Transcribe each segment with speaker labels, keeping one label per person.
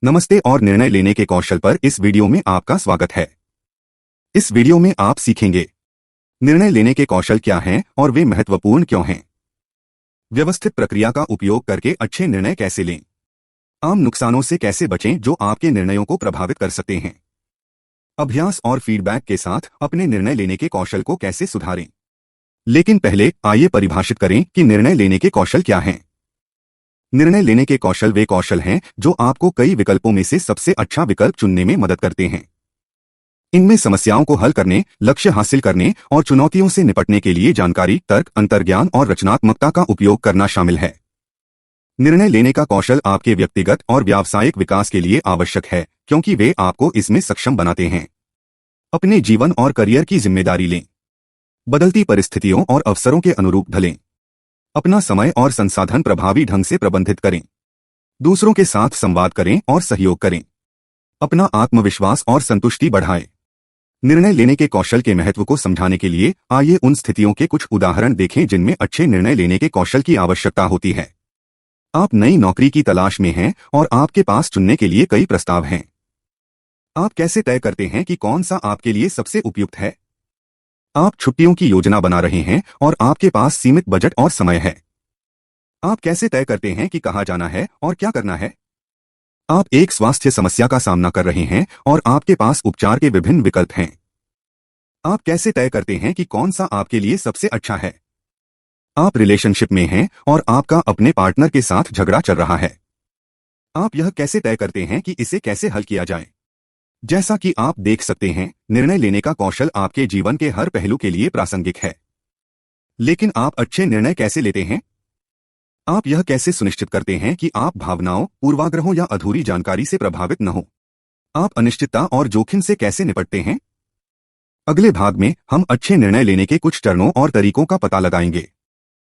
Speaker 1: नमस्ते और निर्णय लेने के कौशल पर इस वीडियो में आपका स्वागत है। इस वीडियो में आप सीखेंगे निर्णय लेने के कौशल क्या हैं और वे महत्वपूर्ण क्यों हैं। व्यवस्थित प्रक्रिया का उपयोग करके अच्छे निर्णय कैसे लें। आम नुकसानों से कैसे बचें जो आपके निर्णयों को प्रभावित कर सकते हैं। अभ्यास और फीडबैक के साथ अपने निर्णय लेने के कौशल को कैसे सुधारें। लेकिन पहले आइए परिभाषित करें कि निर्णय लेने के कौशल क्या हैं। निर्णय लेने के कौशल वे कौशल हैं जो आपको कई विकल्पों में से सबसे अच्छा विकल्प चुनने में मदद करते हैं। इनमें समस्याओं को हल करने, लक्ष्य हासिल करने और चुनौतियों से निपटने के लिए जानकारी, तर्क, अंतर्ज्ञान और रचनात्मकता का उपयोग करना शामिल है। निर्णय लेने का कौशल आपके व्यक्तिगत और व्यावसायिक विकास के लिए आवश्यक है क्योंकि वे आपको इसमें सक्षम बनाते हैं। अपने जीवन और करियर की जिम्मेदारी लें। बदलती परिस्थितियों और अवसरों के अनुरूप ढलें। अपना समय और संसाधन प्रभावी ढंग से प्रबंधित करें। दूसरों के साथ संवाद करें और सहयोग करें। अपना आत्मविश्वास और संतुष्टि बढ़ाएं। निर्णय लेने के कौशल के महत्व को समझाने के लिए आइए उन स्थितियों के कुछ उदाहरण देखें जिनमें अच्छे निर्णय लेने के कौशल की आवश्यकता होती है। आप नई नौकरी की तलाश में हैं और आपके पास चुनने के लिए कई प्रस्ताव हैं। आप कैसे तय करते हैं कि कौन सा आपके लिए सबसे उपयुक्त है। आप छुट्टियों की योजना बना रहे हैं और आपके पास सीमित बजट और समय है। आप कैसे तय करते हैं कि कहां जाना है और क्या करना है। आप एक स्वास्थ्य समस्या का सामना कर रहे हैं और आपके पास उपचार के विभिन्न विकल्प हैं। आप कैसे तय करते हैं कि कौन सा आपके लिए सबसे अच्छा है। आप रिलेशनशिप में हैं और आपका अपने पार्टनर के साथ झगड़ा चल रहा है। आप यह कैसे तय करते हैं कि इसे कैसे हल किया जाए। जैसा कि आप देख सकते हैं, निर्णय लेने का कौशल आपके जीवन के हर पहलू के लिए प्रासंगिक है। लेकिन आप अच्छे निर्णय कैसे लेते हैं। आप यह कैसे सुनिश्चित करते हैं कि आप भावनाओं, पूर्वाग्रहों या अधूरी जानकारी से प्रभावित न हो। आप अनिश्चितता और जोखिम से कैसे निपटते हैं। अगले भाग में हम अच्छे निर्णय लेने के कुछ चरणों और तरीकों का पता लगाएंगे।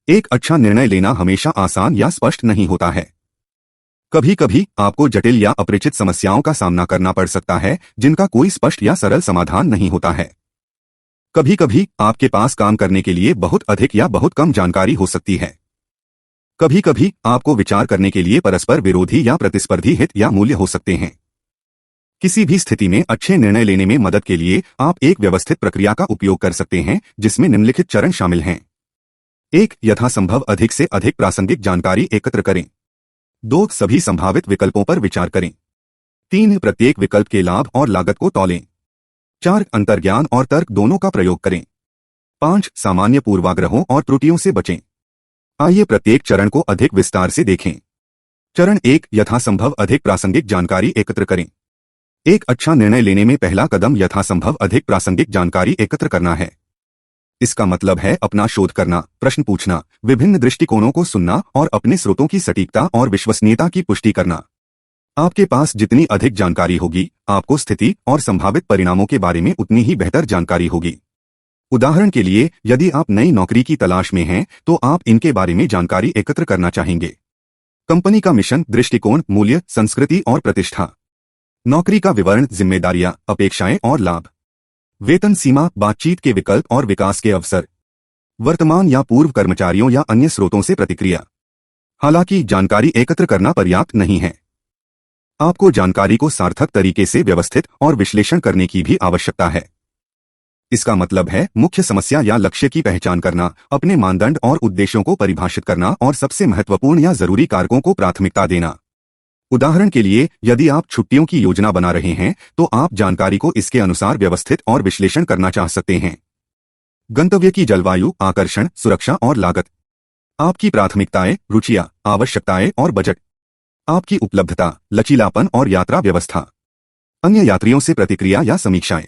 Speaker 1: एक अच्छा निर्णय लेना हमेशा आसान या स्पष्ट नहीं होता है। कभी कभी आपको जटिल या अपरिचित समस्याओं का सामना करना पड़ सकता है जिनका कोई स्पष्ट या सरल समाधान नहीं होता है। कभी कभी आपके पास काम करने के लिए बहुत अधिक या बहुत कम जानकारी हो सकती है। कभी कभी आपको विचार करने के लिए परस्पर विरोधी या प्रतिस्पर्धी हित या मूल्य हो सकते हैं। किसी भी स्थिति में अच्छे निर्णय लेने में मदद के लिए आप एक व्यवस्थित प्रक्रिया का उपयोग कर सकते हैं जिसमें निम्नलिखित चरण शामिल हैं। 1. यथासंभव अधिक से अधिक प्रासंगिक जानकारी एकत्र करें। 2. सभी संभावित विकल्पों पर विचार करें। 3. प्रत्येक विकल्प के लाभ और लागत को तौलें। 4. अंतर्ज्ञान और तर्क दोनों का प्रयोग करें। 5. सामान्य पूर्वाग्रहों और त्रुटियों से बचें। आइए प्रत्येक चरण को अधिक विस्तार से देखें। चरण 1. यथासंभव अधिक प्रासंगिक जानकारी एकत्र करें। एक अच्छा निर्णय लेने में पहला कदम यथासंभव अधिक प्रासंगिक जानकारी एकत्र करना है। इसका मतलब है अपना शोध करना, प्रश्न पूछना, विभिन्न दृष्टिकोणों को सुनना और अपने स्रोतों की सटीकता और विश्वसनीयता की पुष्टि करना। आपके पास जितनी अधिक जानकारी होगी, आपको स्थिति और संभावित परिणामों के बारे में उतनी ही बेहतर जानकारी होगी। उदाहरण के लिए, यदि आप नई नौकरी की तलाश में हैं, तो आप इनके बारे में जानकारी एकत्र करना चाहेंगे। कंपनी का मिशन, दृष्टिकोण, मूल्य, संस्कृति और प्रतिष्ठा। नौकरी का विवरण, जिम्मेदारियां, अपेक्षाएं और लाभ। वेतन सीमा, बातचीत के विकल्प और विकास के अवसर। वर्तमान या पूर्व कर्मचारियों या अन्य स्रोतों से प्रतिक्रिया। हालांकि जानकारी एकत्र करना पर्याप्त नहीं है। आपको जानकारी को सार्थक तरीके से व्यवस्थित और विश्लेषण करने की भी आवश्यकता है। इसका मतलब है मुख्य समस्या या लक्ष्य की पहचान करना, अपने मानदंड और उद्देश्यों को परिभाषित करना और सबसे महत्वपूर्ण या जरूरी कारकों को प्राथमिकता देना। उदाहरण के लिए, यदि आप छुट्टियों की योजना बना रहे हैं तो आप जानकारी को इसके अनुसार व्यवस्थित और विश्लेषण करना चाह सकते हैं। गंतव्य की जलवायु, आकर्षण, सुरक्षा और लागत। आपकी प्राथमिकताएं, रुचियां, आवश्यकताएं और बजट। आपकी उपलब्धता, लचीलापन और यात्रा व्यवस्था। अन्य यात्रियों से प्रतिक्रिया या समीक्षाएं।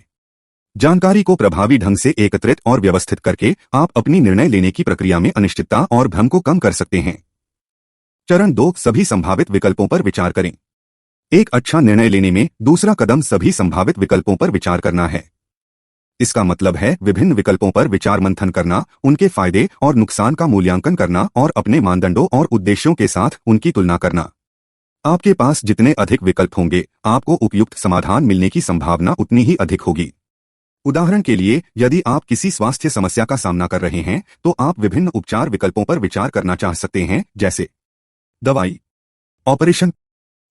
Speaker 1: जानकारी को प्रभावी ढंग से एकत्रित और व्यवस्थित करके आप अपनी निर्णय लेने की प्रक्रिया में अनिश्चितता और भ्रम को कम कर सकते हैं। चरण 2. सभी संभावित विकल्पों पर विचार करें। एक अच्छा निर्णय लेने में दूसरा कदम सभी संभावित विकल्पों पर विचार करना है। इसका मतलब है विभिन्न विकल्पों पर विचार मंथन करना, उनके फायदे और नुकसान का मूल्यांकन करना और अपने मानदंडों और उद्देश्यों के साथ उनकी तुलना करना। आपके पास जितने अधिक विकल्प होंगे, आपको उपयुक्त समाधान मिलने की संभावना उतनी ही अधिक होगी। उदाहरण के लिए, यदि आप किसी स्वास्थ्य समस्या का सामना कर रहे हैं तो आप विभिन्न उपचार विकल्पों पर विचार करना चाह सकते हैं, जैसे दवाई, ऑपरेशन,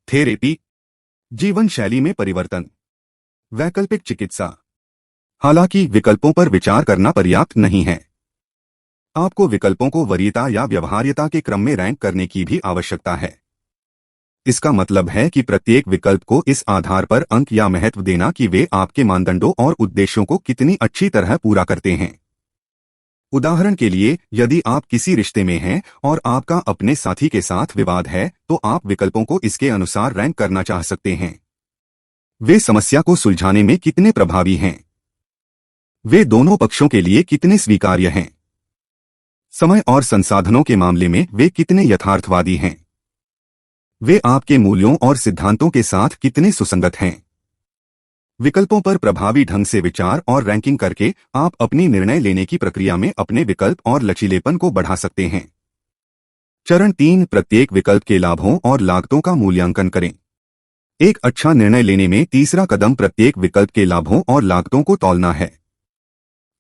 Speaker 1: थेरेपी, जीवन शैली में परिवर्तन, वैकल्पिक चिकित्सा। हालांकि विकल्पों पर विचार करना पर्याप्त नहीं है। आपको विकल्पों को वरीयता या व्यवहार्यता के क्रम में रैंक करने की भी आवश्यकता है। इसका मतलब है कि प्रत्येक विकल्प को इस आधार पर अंक या महत्व देना कि वे आपके मानदंडों और उद्देश्यों को कितनी अच्छी तरह पूरा करते हैं। उदाहरण के लिए, यदि आप किसी रिश्ते में हैं और आपका अपने साथी के साथ विवाद है, तो आप विकल्पों को इसके अनुसार रैंक करना चाह सकते हैं। वे समस्या को सुलझाने में कितने प्रभावी हैं? वे दोनों पक्षों के लिए कितने स्वीकार्य हैं? समय और संसाधनों के मामले में वे कितने यथार्थवादी हैं? वे आपके मूल्यों और सिद्धांतों के साथ कितने सुसंगत हैं? विकल्पों पर प्रभावी ढंग से विचार और रैंकिंग करके आप अपनी निर्णय लेने की प्रक्रिया में अपने विकल्प और लचीलेपन को बढ़ा सकते हैं। चरण 3, प्रत्येक विकल्प के लाभों और लागतों का मूल्यांकन करें। एक अच्छा निर्णय लेने में तीसरा कदम प्रत्येक विकल्प के लाभों और लागतों को तौलना है।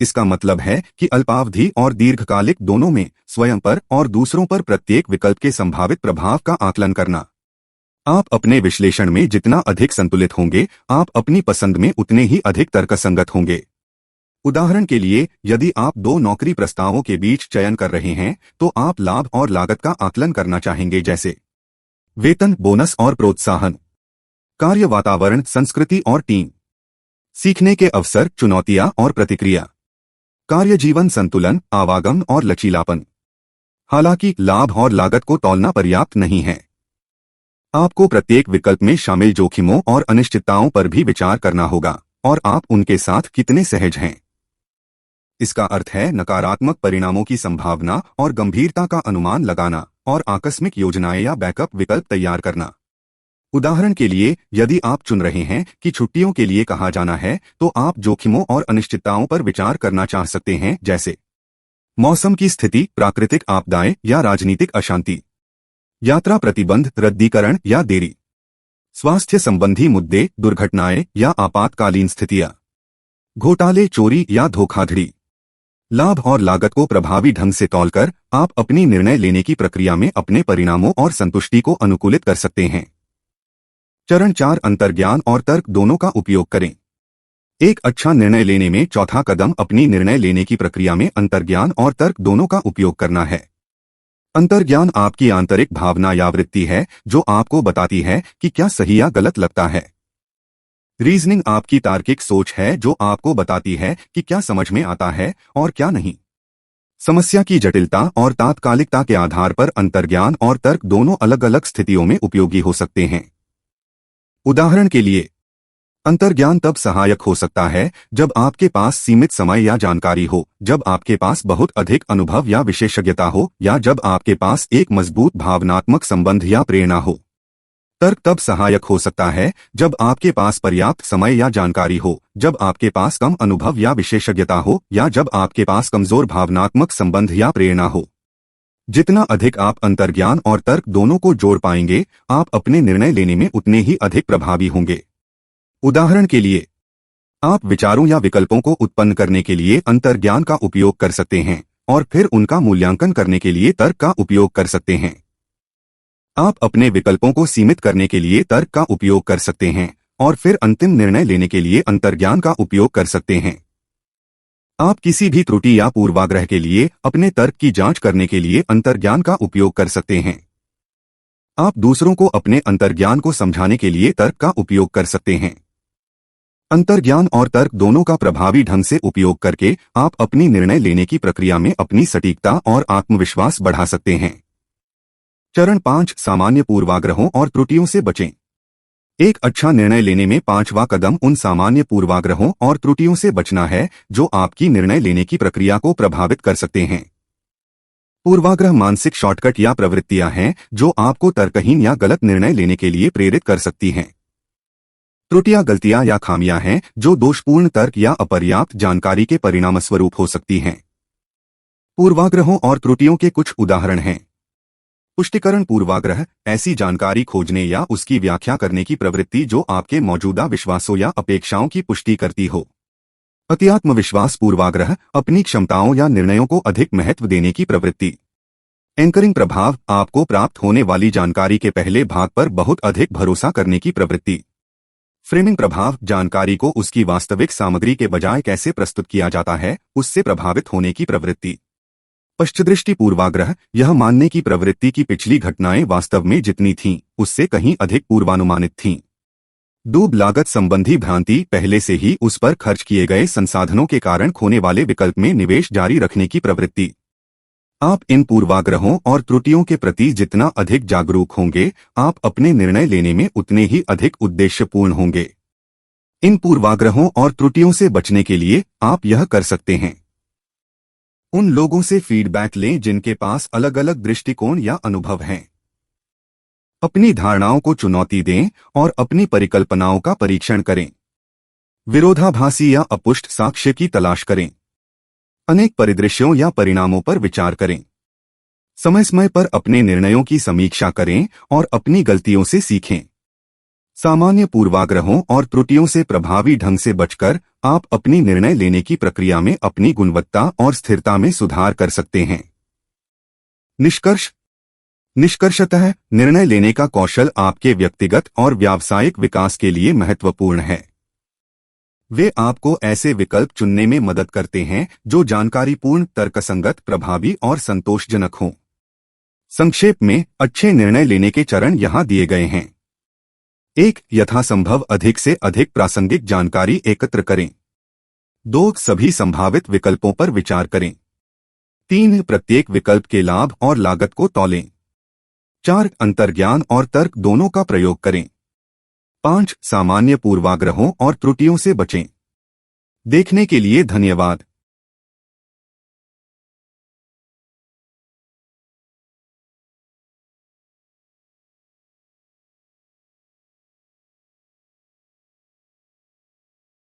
Speaker 1: इसका मतलब है कि अल्पावधि और दीर्घकालिक दोनों में स्वयं पर और दूसरों पर प्रत्येक विकल्प के संभावित प्रभाव का आकलन करना। आप अपने विश्लेषण में जितना अधिक संतुलित होंगे, आप अपनी पसंद में उतने ही अधिक तर्कसंगत होंगे। उदाहरण के लिए, यदि आप 2 नौकरी प्रस्तावों के बीच चयन कर रहे हैं, तो आप लाभ और लागत का आकलन करना चाहेंगे, जैसे वेतन, बोनस और प्रोत्साहन, कार्य वातावरण, संस्कृति और टीम, सीखने के अवसर, चुनौतियां और प्रतिक्रिया, कार्य जीवन संतुलन, आवागम और लचीलापन। हालांकि लाभ और लागत को तौलना पर्याप्त नहीं है। आपको प्रत्येक विकल्प में शामिल जोखिमों और अनिश्चितताओं पर भी विचार करना होगा और आप उनके साथ कितने सहज हैं। इसका अर्थ है नकारात्मक परिणामों की संभावना और गंभीरता का अनुमान लगाना और आकस्मिक योजनाएं या बैकअप विकल्प तैयार करना। उदाहरण के लिए, यदि आप चुन रहे हैं कि छुट्टियों के लिए कहाँ जाना है, तो आप जोखिमों और अनिश्चितताओं पर विचार करना चाह सकते हैं, जैसे मौसम की स्थिति, प्राकृतिक आपदाएं या राजनीतिक अशांति, यात्रा प्रतिबंध, रद्दीकरण या देरी, स्वास्थ्य संबंधी मुद्दे, दुर्घटनाएं या आपातकालीन स्थितियां, घोटाले, चोरी या धोखाधड़ी। लाभ और लागत को प्रभावी ढंग से तौलकर आप अपनी निर्णय लेने की प्रक्रिया में अपने परिणामों और संतुष्टि को अनुकूलित कर सकते हैं। चरण 4, अंतर्ज्ञान और तर्क दोनों का उपयोग करें। एक अच्छा निर्णय लेने में चौथा कदम अपनी निर्णय लेने की प्रक्रिया में अंतर्ज्ञान और तर्क दोनों का उपयोग करना है। अंतर्ज्ञान आपकी आंतरिक भावना या वृत्ति है जो आपको बताती है कि क्या सही या गलत लगता है। रीजनिंग आपकी तार्किक सोच है जो आपको बताती है कि क्या समझ में आता है और क्या नहीं। समस्या की जटिलता और तात्कालिकता के आधार पर अंतर्ज्ञान और तर्क दोनों अलग अलग स्थितियों में उपयोगी हो सकते हैं। उदाहरण के लिए, अंतर्ज्ञान तब सहायक हो सकता है जब आपके पास सीमित समय या जानकारी हो, जब आपके पास बहुत अधिक अनुभव या विशेषज्ञता हो, या जब आपके पास एक मजबूत भावनात्मक संबंध या प्रेरणा हो। तर्क तब सहायक हो सकता है जब आपके पास पर्याप्त समय या जानकारी हो, जब आपके पास कम अनुभव या विशेषज्ञता हो, या जब आपके पास कमजोर भावनात्मक संबंध या प्रेरणा हो। जितना अधिक आप अंतर्ज्ञान और तर्क दोनों को जोड़ पाएंगे, आप अपने निर्णय लेने में उतने ही अधिक प्रभावी होंगे। उदाहरण के लिए, आप विचारों या विकल्पों को उत्पन्न करने के लिए अंतर्ज्ञान का उपयोग कर सकते हैं और फिर उनका मूल्यांकन करने के लिए तर्क का उपयोग कर सकते हैं। आप अपने विकल्पों को सीमित करने के लिए तर्क का उपयोग कर सकते हैं और फिर अंतिम निर्णय लेने के लिए अंतर्ज्ञान का उपयोग कर सकते हैं। आप किसी भी त्रुटि या पूर्वाग्रह के लिए अपने तर्क की जांच करने के लिए अंतर्ज्ञान का उपयोग कर सकते हैं। आप दूसरों को अपने अंतर्ज्ञान को समझाने के लिए तर्क का उपयोग कर सकते हैं। अंतर्ज्ञान और तर्क दोनों का प्रभावी ढंग से उपयोग करके आप अपनी निर्णय लेने की प्रक्रिया में अपनी सटीकता और आत्मविश्वास बढ़ा सकते हैं। चरण 5, सामान्य पूर्वाग्रहों और त्रुटियों से बचें। एक अच्छा निर्णय लेने में 5वां कदम उन सामान्य पूर्वाग्रहों और त्रुटियों से बचना है जो आपकी निर्णय लेने की प्रक्रिया को प्रभावित कर सकते हैं। पूर्वाग्रह मानसिक शॉर्टकट या प्रवृत्तियां हैं जो आपको तर्कहीन या गलत निर्णय लेने के लिए प्रेरित कर सकती हैं। त्रुटियां गलतियां या खामियां हैं जो दोषपूर्ण तर्क या अपर्याप्त जानकारी के परिणामस्वरूप हो सकती हैं। पूर्वाग्रहों और त्रुटियों के कुछ उदाहरण हैं। पुष्टिकरण पूर्वाग्रह, ऐसी जानकारी खोजने या उसकी व्याख्या करने की प्रवृत्ति जो आपके मौजूदा विश्वासों या अपेक्षाओं की पुष्टि करती हो। अतिआत्मविश्वास पूर्वाग्रह, अपनी क्षमताओं या निर्णयों को अधिक महत्व देने की प्रवृत्ति। एंकरिंग प्रभाव, आपको प्राप्त होने वाली जानकारी के पहले भाग पर बहुत अधिक भरोसा करने की प्रवृत्ति। फ्रेमिंग प्रभाव जानकारी को उसकी वास्तविक सामग्री के बजाय कैसे प्रस्तुत किया जाता है, उससे प्रभावित होने की प्रवृत्ति। पश्चदृष्टि पूर्वाग्रह, यह मानने की प्रवृत्ति की पिछली घटनाएं वास्तव में जितनी थीं, उससे कहीं अधिक पूर्वानुमानित थीं। डूब लागत संबंधी भ्रांति, पहले से ही उस पर खर्च किए गए संसाधनों के कारण खोने वाले विकल्प में निवेश जारी रखने की प्रवृत्ति। आप इन पूर्वाग्रहों और त्रुटियों के प्रति जितना अधिक जागरूक होंगे, आप अपने निर्णय लेने में उतने ही अधिक उद्देश्यपूर्ण होंगे। इन पूर्वाग्रहों और त्रुटियों से बचने के लिए आप यह कर सकते हैं। उन लोगों से फीडबैक लें जिनके पास अलग अलग दृष्टिकोण या अनुभव हैं। अपनी धारणाओं को चुनौती दें और अपनी परिकल्पनाओं का परीक्षण करें। विरोधाभासी या अपुष्ट साक्ष्य की तलाश करें। अनेक परिदृश्यों या परिणामों पर विचार करें। समय समय पर अपने निर्णयों की समीक्षा करें और अपनी गलतियों से सीखें। सामान्य पूर्वाग्रहों और त्रुटियों से प्रभावी ढंग से बचकर आप अपनी निर्णय लेने की प्रक्रिया में अपनी गुणवत्ता और स्थिरता में सुधार कर सकते हैं। निष्कर्षतः निर्णय लेने का कौशल आपके व्यक्तिगत और व्यावसायिक विकास के लिए महत्वपूर्ण है। वे आपको ऐसे विकल्प चुनने में मदद करते हैं जो जानकारीपूर्ण, तर्कसंगत, प्रभावी और संतोषजनक हों। संक्षेप में, अच्छे निर्णय लेने के चरण यहाँ दिए गए हैं। 1. यथासंभव अधिक से अधिक प्रासंगिक जानकारी एकत्र करें। 2. सभी संभावित विकल्पों पर विचार करें। 3. प्रत्येक विकल्प के लाभ और लागत को तौलें। 4. अंतर्ज्ञान और तर्क दोनों का प्रयोग करें। 5. सामान्य पूर्वाग्रहों और त्रुटियों से बचें। देखने के लिए धन्यवाद।